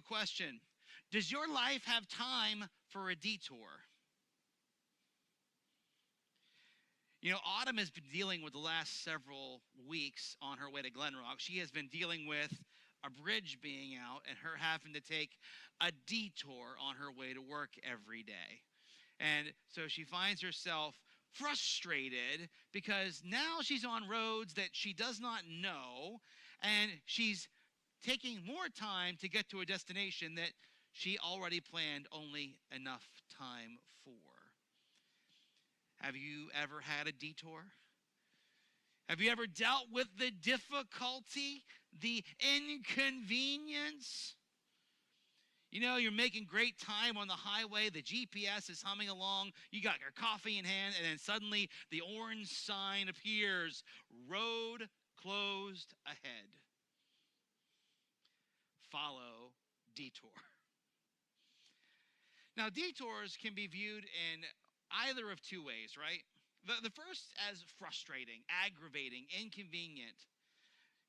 question. Does your life have time for a detour? You know, Autumn has been dealing with the last several weeks on her way to Glen Rock. She has been dealing with a bridge being out and her having to take a detour on her way to work every day. And so she finds herself frustrated because now she's on roads that she does not know, and she's taking more time to get to a destination that she already planned only enough time for. Have you ever had a detour? Have you ever dealt with the difficulty, the inconvenience? You know, you're making great time on the highway. The GPS is humming along. You got your coffee in hand, and then suddenly the orange sign appears. Road closed ahead. Follow detour. Now, detours can be viewed in either of two ways, right? The first as frustrating, aggravating, inconvenient,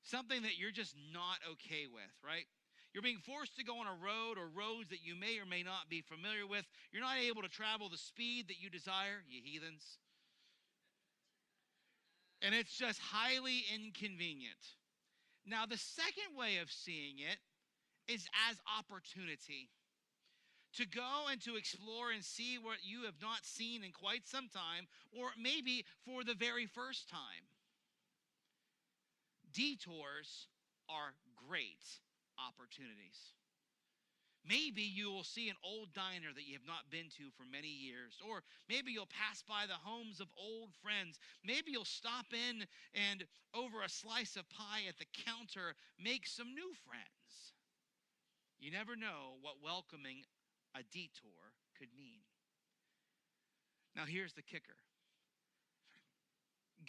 something that you're just not okay with, right? You're being forced to go on a road or roads that you may or may not be familiar with. You're not able to travel the speed that you desire, you heathens. And it's just highly inconvenient. Now, the second way of seeing it is as opportunity. To go and to explore and see what you have not seen in quite some time, or maybe for the very first time. Detours are great opportunities. Maybe you will see an old diner that you have not been to for many years, or maybe you'll pass by the homes of old friends. Maybe you'll stop in and over a slice of pie at the counter make some new friends. You never know what welcoming a detour could mean. Now here's the kicker.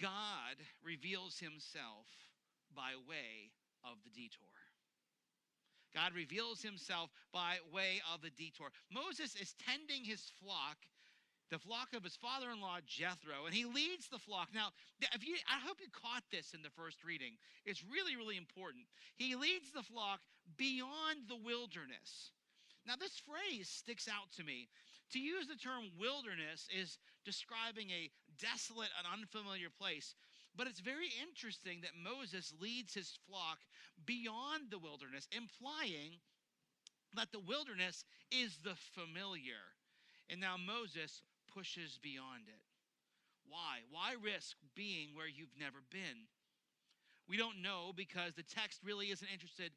God reveals himself by way of the detour. God reveals himself by way of the detour. Moses is tending his flock, the flock of his father-in-law Jethro, and he leads the flock. Now, I hope you caught this in the first reading. It's really, really important. He leads the flock beyond the wilderness. Now, this phrase sticks out to me. To use the term wilderness is describing a desolate and unfamiliar place. But it's very interesting that Moses leads his flock beyond the wilderness, implying that the wilderness is the familiar. And now Moses pushes beyond it. Why? Why risk being where you've never been? We don't know because the text really isn't interested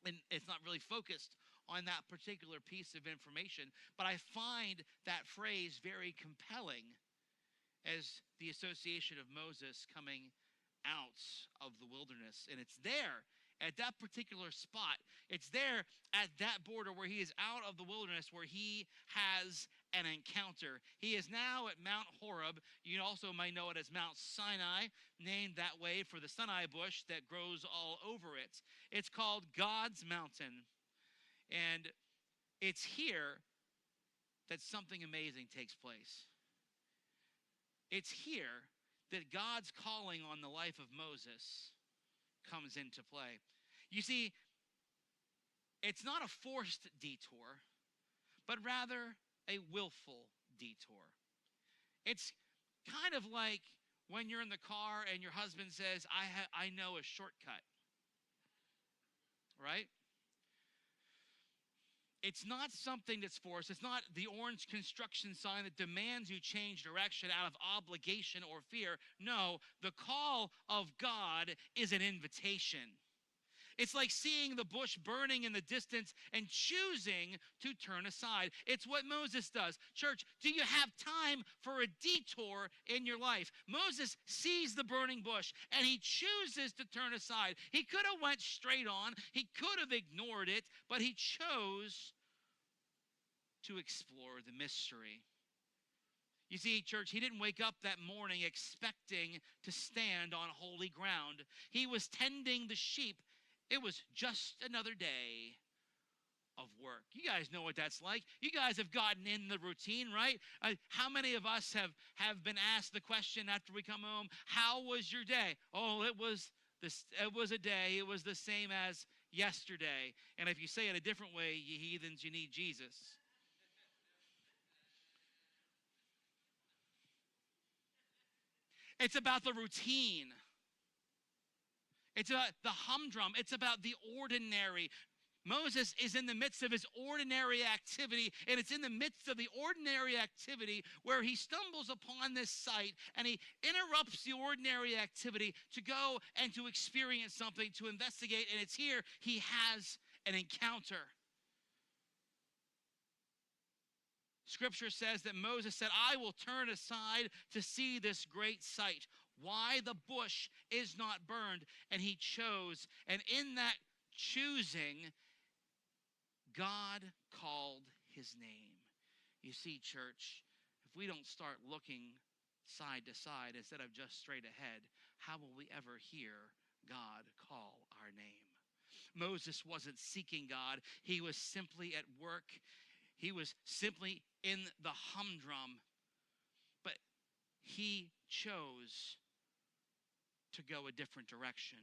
and it's not really focused on that particular piece of information. But I find that phrase very compelling as the association of Moses coming out of the wilderness. And it's there at that particular spot. It's there at that border where he is out of the wilderness where he has an encounter. He is now at Mount Horeb. You also might know it as Mount Sinai, named that way for the Sinai bush that grows all over it. It's called God's mountain. And it's here that something amazing takes place. It's here that God's calling on the life of Moses comes into play. You see, it's not a forced detour, but rather a willful detour. It's kind of like when you're in the car and your husband says, I know a shortcut, right? It's not something that's forced. It's not the orange construction sign that demands you change direction out of obligation or fear. No, the call of God is an invitation. It's like seeing the bush burning in the distance and choosing to turn aside. It's what Moses does. Church, do you have time for a detour in your life? Moses sees the burning bush and he chooses to turn aside. He could have went straight on. He could have ignored it, but he chose to explore the mystery. You see, church, he didn't wake up that morning expecting to stand on holy ground. He was tending the sheep. It was just another day of work. You guys know what that's like. You guys have gotten in the routine, right? How many of us have been asked the question after we come home, how was your day? Oh, it was a day. It was the same as yesterday. And if you say it a different way, you heathens, you need Jesus. It's about the routine. It's about the humdrum. It's about the ordinary. Moses is in the midst of his ordinary activity, and it's in the midst of the ordinary activity where he stumbles upon this site, and he interrupts the ordinary activity to go and to experience something, to investigate, and it's here he has an encounter. Scripture says that Moses said, I will turn aside to see this great sight, why the bush is not burned. And he chose, and in that choosing, God called his name. You see, church, if we don't start looking side to side instead of just straight ahead, how will we ever hear God call our name? Moses wasn't seeking God. He was simply at work. He was simply in the humdrum. But he chose to go a different direction.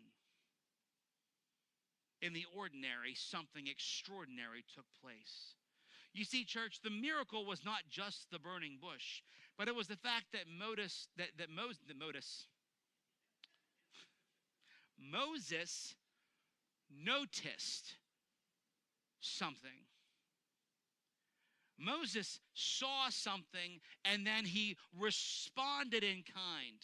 In the ordinary, something extraordinary took place. You see, church, the miracle was not just the burning bush, but it was the fact that Moses noticed something. Moses saw something, and then he responded in kind.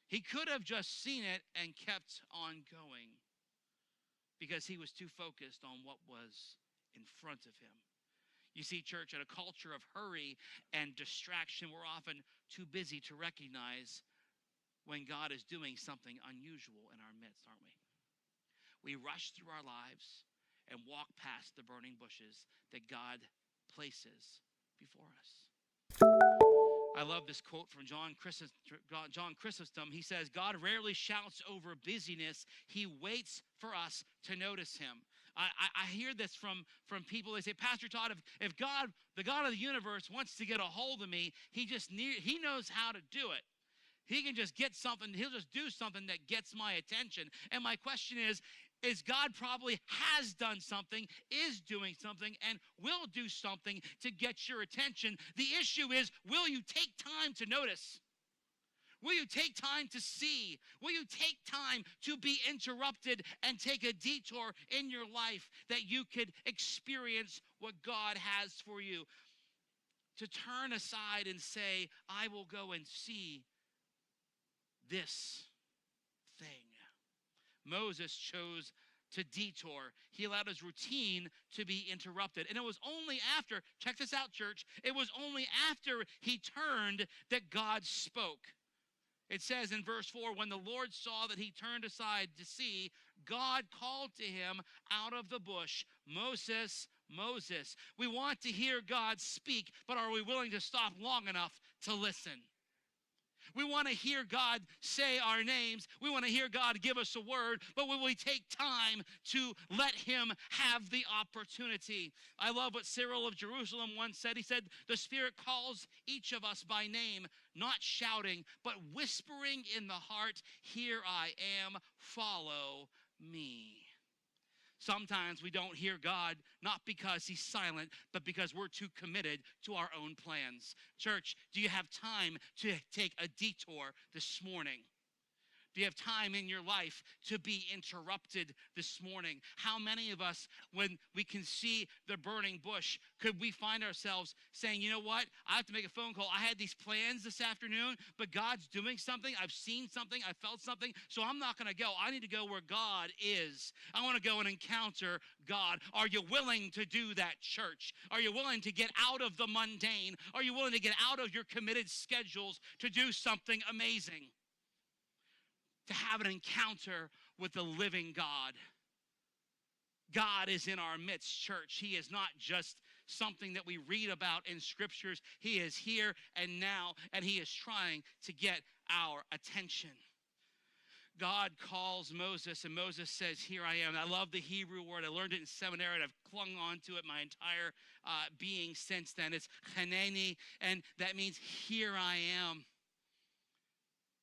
He could have just seen it and kept on going because he was too focused on what was in front of him. You see, church, in a culture of hurry and distraction, we're often too busy to recognize when God is doing something unusual in our midst, aren't we? We rush through our lives and walk past the burning bushes that God places before us. I love this quote from John Chrysostom. He says, God rarely shouts over busyness. He waits for us to notice him. I hear this from people. They say, Pastor Todd, if God, the God of the universe, wants to get a hold of me, he knows how to do it. He can just get something. He'll just do something that gets my attention. And my question is God probably has done something, is doing something, and will do something to get your attention. The issue is, will you take time to notice? Will you take time to see? Will you take time to be interrupted and take a detour in your life that you could experience what God has for you? To turn aside and say, I will go and see this thing. Moses chose to detour. He allowed his routine to be interrupted. And it was only after, check this out, church, it was only after he turned that God spoke. It says in verse 4, when the Lord saw that he turned aside to see, God called to him out of the bush, Moses, Moses. We want to hear God speak, but are we willing to stop long enough to listen? We want to hear God say our names. We want to hear God give us a word, but will we take time to let him have the opportunity? I love what Cyril of Jerusalem once said. He said, the Spirit calls each of us by name, not shouting, but whispering in the heart, here I am, follow me. Sometimes we don't hear God, not because he's silent, but because we're too committed to our own plans. Church, do you have time to take a detour this morning? Do you have time in your life to be interrupted this morning? How many of us, when we can see the burning bush, could we find ourselves saying, you know what? I have to make a phone call. I had these plans this afternoon, but God's doing something. I've seen something. I felt something. So I'm not going to go. I need to go where God is. I want to go and encounter God. Are you willing to do that, church? Are you willing to get out of the mundane? Are you willing to get out of your committed schedules to do something amazing? To have an encounter with the living God. God is in our midst, church. He is not just something that we read about in scriptures. He is here and now, and he is trying to get our attention. God calls Moses, and Moses says, here I am. I love the Hebrew word. I learned it in seminary, and I've clung on to it my entire being since then. It's chaneni, and that means here I am.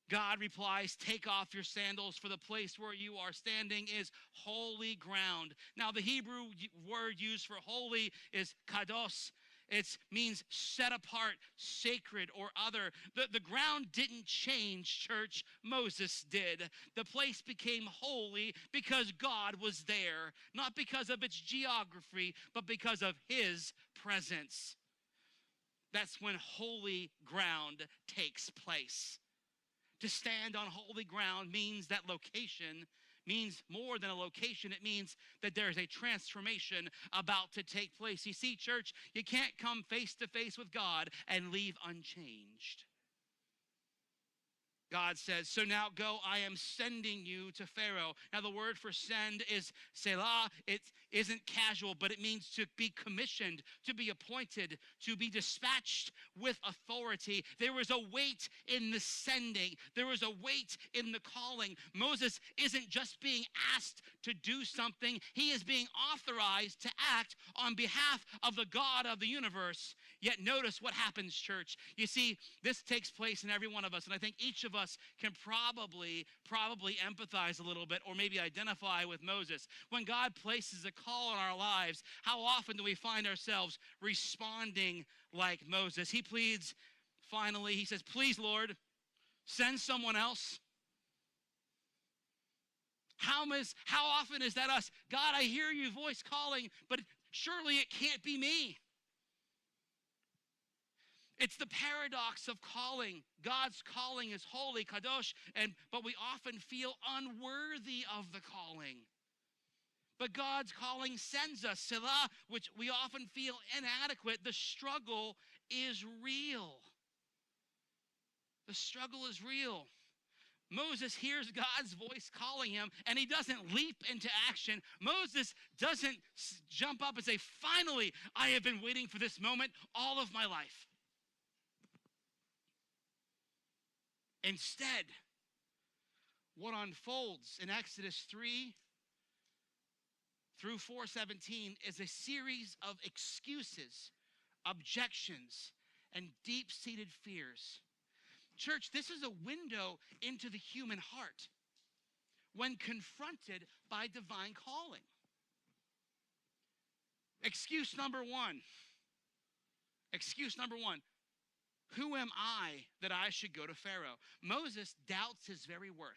God replies, take off your sandals, for the place where you are standing is holy ground. Now, the Hebrew word used for holy is kados. It means set apart, sacred, or other. The ground didn't change, church. Moses did. The place became holy because God was there, not because of its geography, but because of his presence. That's when holy ground takes place. To stand on holy ground means that location means more than a location. It means that there's a transformation about to take place. You see, church, you can't come face to face with God and leave unchanged. God says, so now go, I am sending you to Pharaoh. Now the word for send is selah. It isn't casual, but it means to be commissioned, to be appointed, to be dispatched with authority. There was a weight in the sending. There was a weight in the calling. Moses isn't just being asked to do something. He is being authorized to act on behalf of the God of the universe. Yet notice what happens, church. You see, this takes place in every one of us, and I think each of us can probably empathize a little bit or maybe identify with Moses. When God places a call in our lives, how often do we find ourselves responding like Moses? He pleads, finally, he says, please, Lord, send someone else. How often is that us? God, I hear your voice calling, but surely it can't be me. It's the paradox of calling. God's calling is holy, kadosh, but we often feel unworthy of the calling. But God's calling sends us, selah, which we often feel inadequate. The struggle is real. The struggle is real. Moses hears God's voice calling him, and he doesn't leap into action. Moses doesn't jump up and say, finally, I have been waiting for this moment all of my life. Instead, what unfolds in Exodus 3 through 4:17 is a series of excuses, objections, and deep-seated fears. Church, this is a window into the human heart when confronted by divine calling. Excuse number one. Who am I that I should go to Pharaoh? Moses doubts his very worth.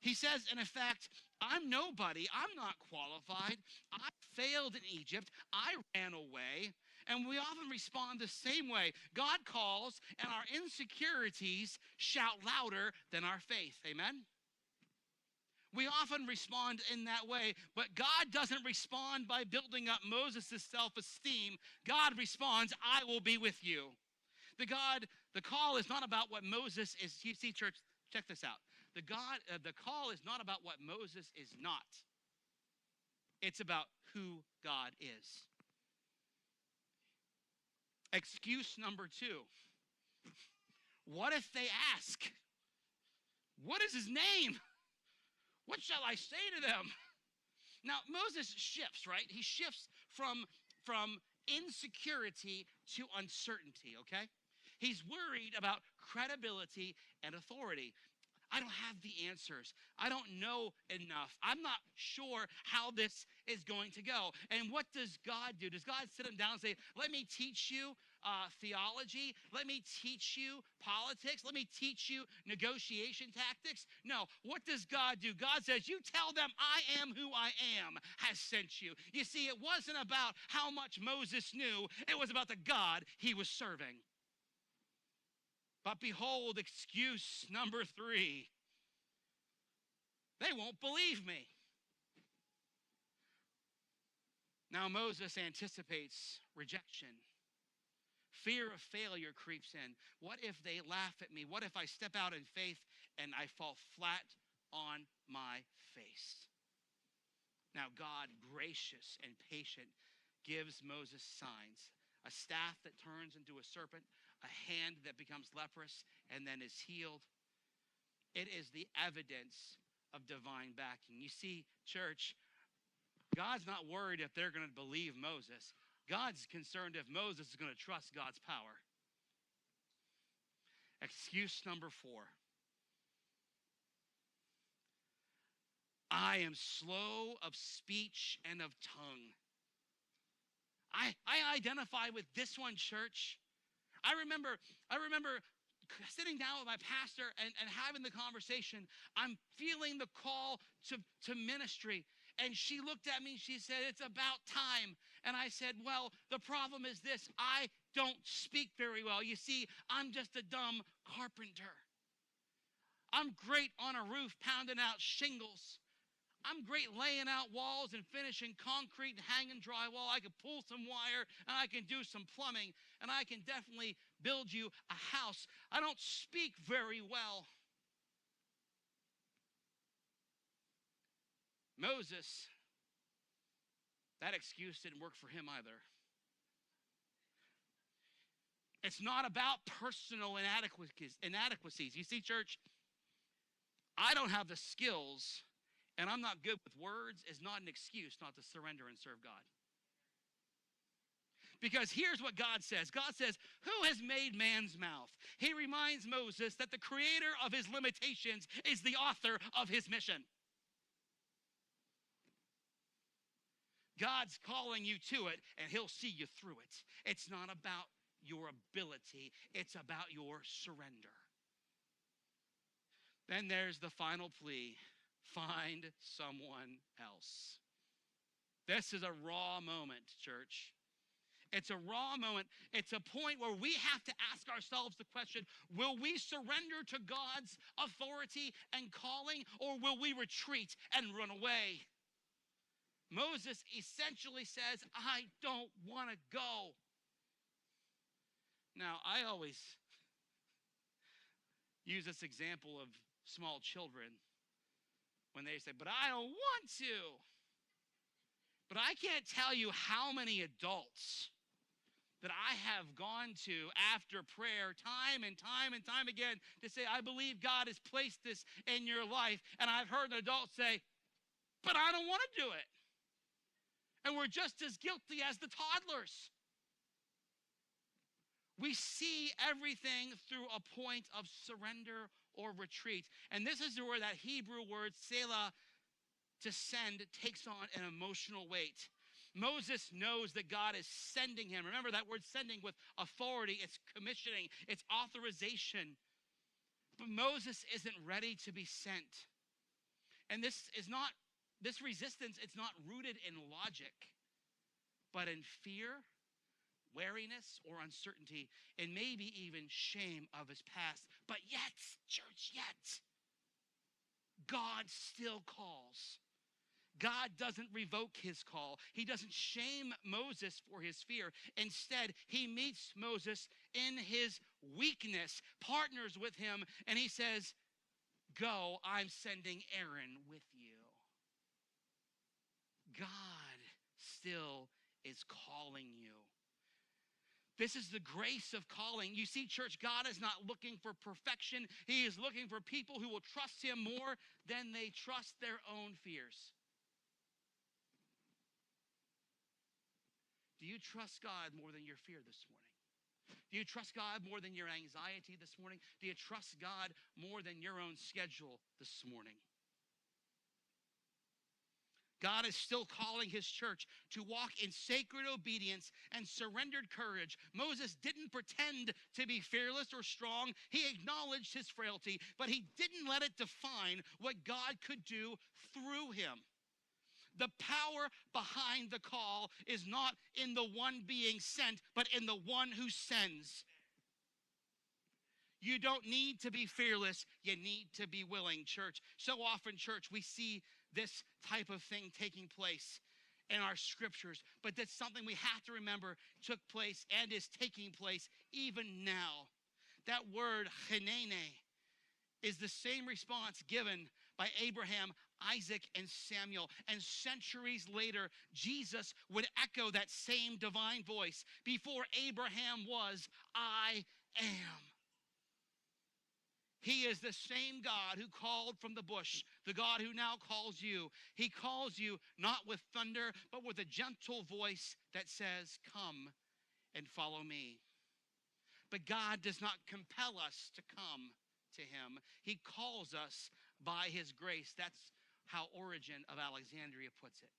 He says, in effect, I'm nobody. I'm not qualified. I failed in Egypt. I ran away. And we often respond the same way. God calls, and our insecurities shout louder than our faith. Amen? We often respond in that way, but God doesn't respond by building up Moses' self-esteem. God responds, I will be with you. The call is not about what Moses is. You see, church, check this out. The call is not about what Moses is not. It's about who God is. Excuse number 2. What if they ask, what is his name? What shall I say to them? Now, Moses shifts, right? He shifts from insecurity to uncertainty, okay? He's worried about credibility and authority. I don't have the answers. I don't know enough. I'm not sure how this is going to go. And what does God do? Does God sit him down and say, let me teach you theology? Let me teach you politics? Let me teach you negotiation tactics? No. What does God do? God says, you tell them I am who I am has sent you. You see, it wasn't about how much Moses knew. It was about the God he was serving. But behold, excuse number 3. They won't believe me. Now Moses anticipates rejection. Fear of failure creeps in. What if they laugh at me? What if I step out in faith and I fall flat on my face? Now God, gracious and patient, gives Moses signs. A staff that turns into a serpent, a hand that becomes leprous and then is healed. It is the evidence of divine backing. You see, church, God's not worried if they're going to believe Moses. God's concerned if Moses is going to trust God's power. Excuse number 4. I am slow of speech and of tongue. I identify with this one, church. I remember sitting down with my pastor and having the conversation. I'm feeling the call to ministry. And she looked at me and she said, it's about time. And I said, well, the problem is this. I don't speak very well. You see, I'm just a dumb carpenter. I'm great on a roof pounding out shingles. I'm great laying out walls and finishing concrete and hanging drywall. I can pull some wire and I can do some plumbing and I can definitely build you a house. I don't speak very well. Moses, that excuse didn't work for him either. It's not about personal inadequacies. You see, church, I don't have the skills and I'm not good with words is not an excuse not to surrender and serve God. Because here's what God says. God says, who has made man's mouth? He reminds Moses that the creator of his limitations is the author of his mission. God's calling you to it, and he'll see you through it. It's not about your ability. It's about your surrender. Then there's the final plea. Find someone else. This is a raw moment, church. It's a raw moment. It's a point where we have to ask ourselves the question, will we surrender to God's authority and calling, or will we retreat and run away? Moses essentially says, I don't want to go. Now, I always use this example of small children when they say, but I don't want to. But I can't tell you how many adults that I have gone to after prayer time and time and time again to say, I believe God has placed this in your life. And I've heard an adult say, but I don't want to do it. And we're just as guilty as the toddlers. We see everything through a point of surrender or retreat. And this is where that Hebrew word, selah, to send, takes on an emotional weight. Moses knows that God is sending him. Remember that word sending with authority. It's commissioning. It's authorization. But Moses isn't ready to be sent. And this resistance, it's not rooted in logic, but in fear, wariness, or uncertainty, and maybe even shame of his past. But yet, church, yet, God still calls. God doesn't revoke his call. He doesn't shame Moses for his fear. Instead, he meets Moses in his weakness, partners with him, and he says, go, I'm sending Aaron with you. God still is calling you. This is the grace of calling. You see, church, God is not looking for perfection. He is looking for people who will trust him more than they trust their own fears. Do you trust God more than your fear this morning? Do you trust God more than your anxiety this morning? Do you trust God more than your own schedule this morning? God is still calling his church to walk in sacred obedience and surrendered courage. Moses didn't pretend to be fearless or strong. He acknowledged his frailty, but he didn't let it define what God could do through him. The power behind the call is not in the one being sent, but in the one who sends. You don't need to be fearless. You need to be willing, church. So often, church, we see this type of thing taking place in our scriptures, but that's something we have to remember took place and is taking place even now. That word, chenene, is the same response given by Abraham, Isaac, and Samuel. And centuries later, Jesus would echo that same divine voice. Before Abraham was, I am. He is the same God who called from the bush, the God who now calls you. He calls you not with thunder, but with a gentle voice that says, come and follow me. But God does not compel us to come to him. He calls us by his grace. That's how Origen of Alexandria puts it.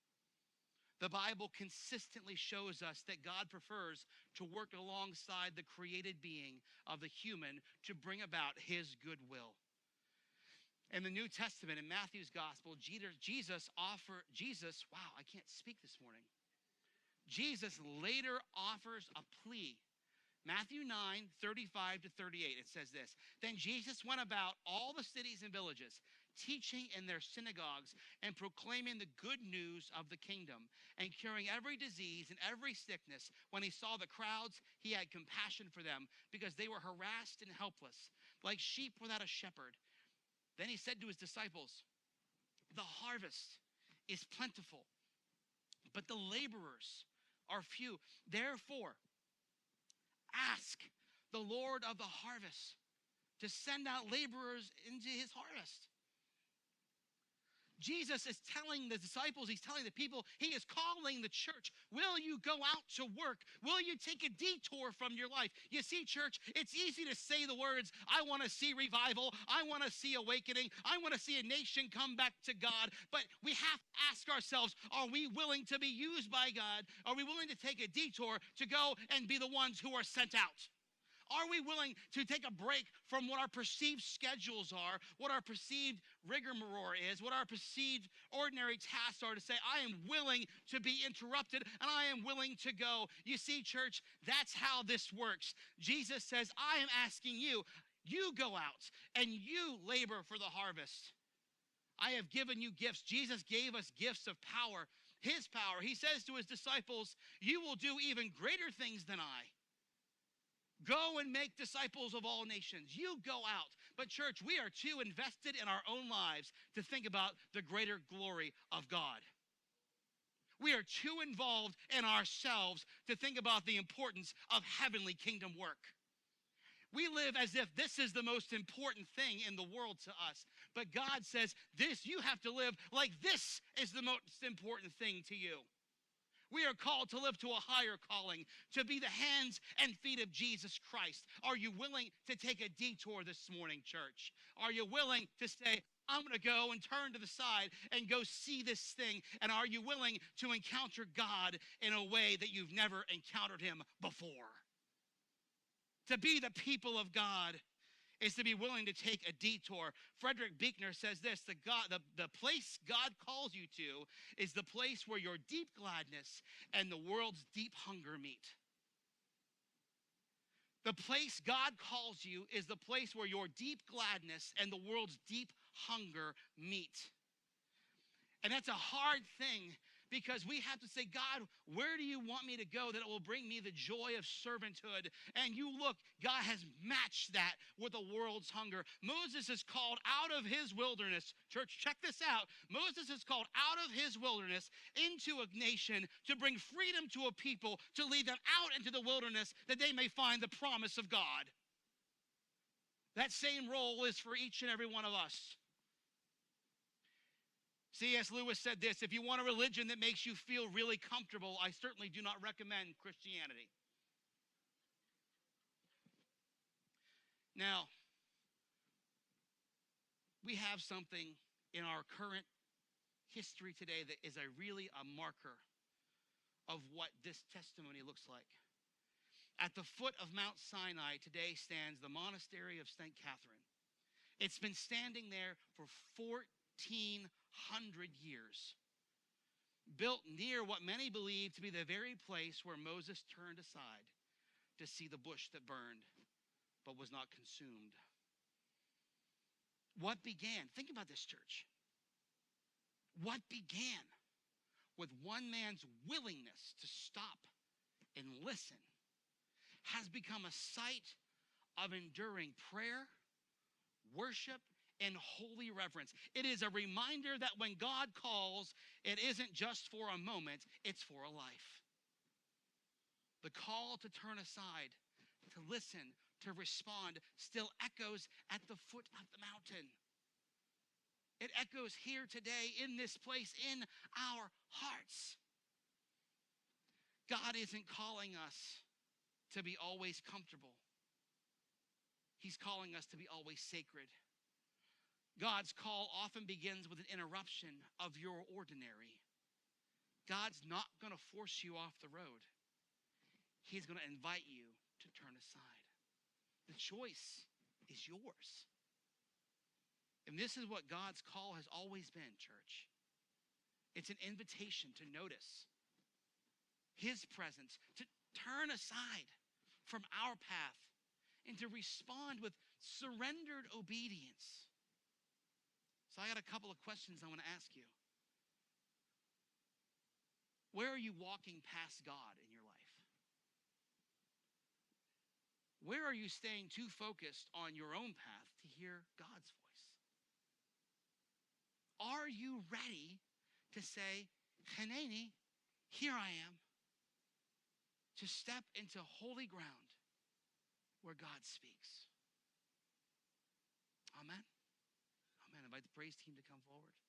The Bible consistently shows us that God prefers to work alongside the created being of the human to bring about his goodwill. In the New Testament, in Matthew's gospel, Jesus, wow, I can't speak this morning. Jesus later offers a plea. Matthew 9:35-38, it says this. Then Jesus went about all the cities and villages, teaching in their synagogues and proclaiming the good news of the kingdom and curing every disease and every sickness. When he saw the crowds, he had compassion for them because they were harassed and helpless, like sheep without a shepherd. Then he said to his disciples, the harvest is plentiful, but the laborers are few. Therefore, ask the Lord of the harvest to send out laborers into his harvest. Jesus is telling the disciples, he's telling the people, he is calling the church. Will you go out to work? Will you take a detour from your life? You see, church, it's easy to say the words, I want to see revival. I want to see awakening. I want to see a nation come back to God. But we have to ask ourselves, are we willing to be used by God? Are we willing to take a detour to go and be the ones who are sent out? Are we willing to take a break from what our perceived schedules are, what our perceived rigmarole is, what our perceived ordinary tasks are, to say, I am willing to be interrupted and I am willing to go? You see, church, that's how this works. Jesus says, I am asking you, you go out and you labor for the harvest. I have given you gifts. Jesus gave us gifts of power, his power. He says to his disciples, you will do even greater things than I. Go and make disciples of all nations. You go out. But church, we are too invested in our own lives to think about the greater glory of God. We are too involved in ourselves to think about the importance of heavenly kingdom work. We live as if this is the most important thing in the world to us. But God says, you have to live like this is the most important thing to you. We are called to live to a higher calling, to be the hands and feet of Jesus Christ. Are you willing to take a detour this morning, church? Are you willing to say, I'm going to go and turn to the side and go see this thing? And are you willing to encounter God in a way that you've never encountered him before? To be the people of God is to be willing to take a detour. Frederick Buechner says this, the place God calls you to is the place where your deep gladness and the world's deep hunger meet. The place God calls you is the place where your deep gladness and the world's deep hunger meet. And that's a hard thing, because we have to say, God, where do you want me to go that it will bring me the joy of servanthood? And you look, God has matched that with the world's hunger. Moses is called out of his wilderness. Church, check this out. Moses is called out of his wilderness into a nation to bring freedom to a people, to lead them out into the wilderness that they may find the promise of God. That same role is for each and every one of us. C.S. Lewis said this, if you want a religion that makes you feel really comfortable, I certainly do not recommend Christianity. Now, we have something in our current history today that is really a marker of what this testimony looks like. At the foot of Mount Sinai today stands the monastery of St. Catherine. It's been standing there for 1,400 years, built near what many believe to be the very place where Moses turned aside to see the bush that burned but was not consumed. What began, think about this, church. What began with one man's willingness to stop and listen has become a site of enduring prayer, worship, and holy reverence. It is a reminder that when God calls, it isn't just for a moment, it's for a life. The call to turn aside, to listen, to respond, still echoes at the foot of the mountain. It echoes here today in this place, in our hearts. God isn't calling us to be always comfortable. He's calling us to be always sacred. God's call often begins with an interruption of your ordinary. God's not going to force you off the road. He's going to invite you to turn aside. The choice is yours. And this is what God's call has always been, church. It's an invitation to notice his presence, to turn aside from our path, and to respond with surrendered obedience. So I got a couple of questions I want to ask you. Where are you walking past God in your life? Where are you staying too focused on your own path to hear God's voice? Are you ready to say, Haneni, here I am, to step into holy ground where God speaks? Amen. Amen. Invite the praise team to come forward.